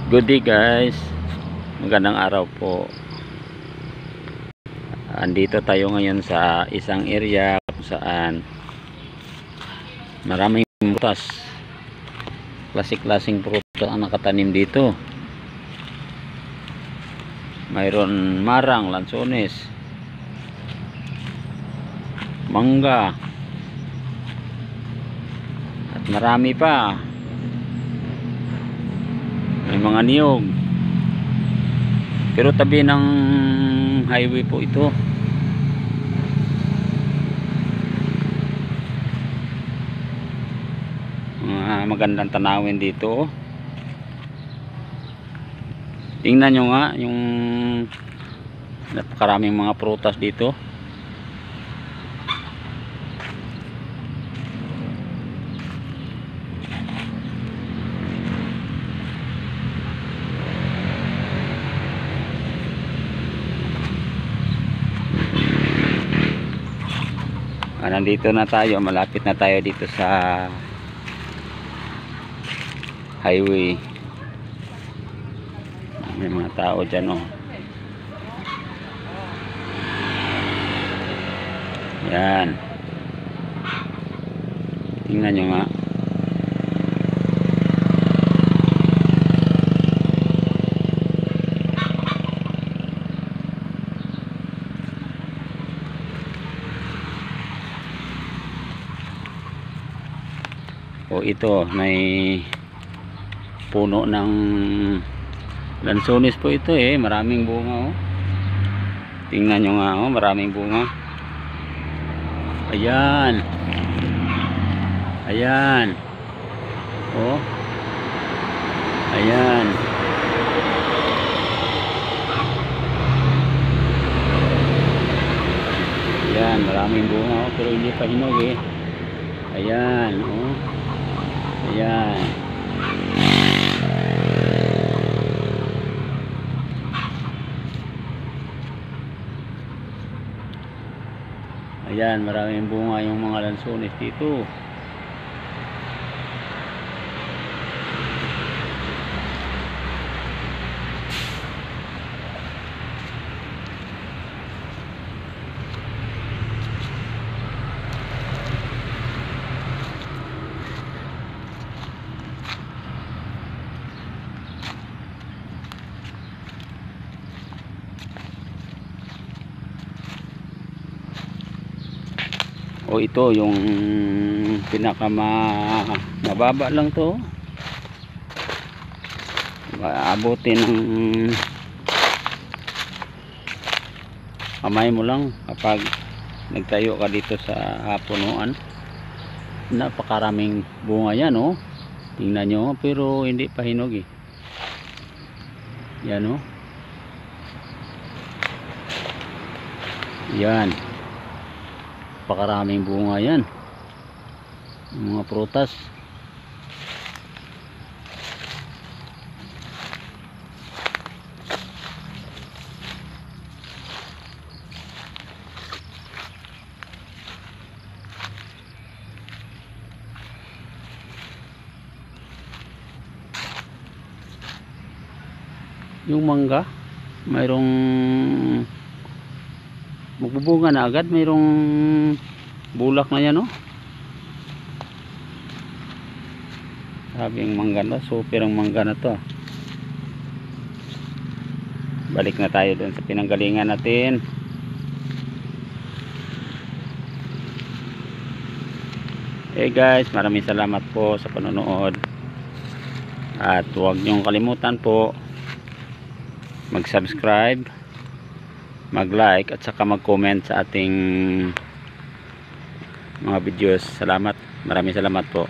Good day guys, magandang araw po. Andito tayo ngayon sa isang area kung saan maraming prutas, klasik-klasing prutas ang nakatanim dito. Mayroon marang, lansones, mangga, at marami pa. May mga niyog, pero tabi ng highway po ito. Magandang tanawin dito. Tingnan nyo nga yung napakaraming mga prutas dito. Nandito na tayo, malapit na tayo dito sa highway. May mga tao dyan, oh. Yan, tingnan nyo nga. O ito, may puno ng lansones po ito eh. Maraming bunga, oh. Tingnan nyo nga, oh, maraming bunga. Ayan. Ayan. Oh. Ayan. Ayan, maraming bunga, oh, pero hindi pa hinog eh. Ayan, oh. Ayan. Ayan, maraming bunga yung mga lansones dito. O ito yung mababa lang to. Aabutin ng kamay mo lang kapag nagtayo ka dito sa punuan. Napakaraming bunga yan, oh. Tingnan nyo, pero hindi pa hinog eh. Yan, oh. Yan, napakaraming bunga yan, mga prutas. Yung mangga, mayroong magbubunga na agad, mayroong bulak na yan, oh. Sabi ang mangga na, super ang mangga na to. Balik na tayo dun sa pinanggalingan natin. Hey guys, maraming salamat po sa panonood. At huwag niyong kalimutan po mag-subscribe, mag-like at saka mag-comment sa ating mga videos. Salamat, maraming salamat po.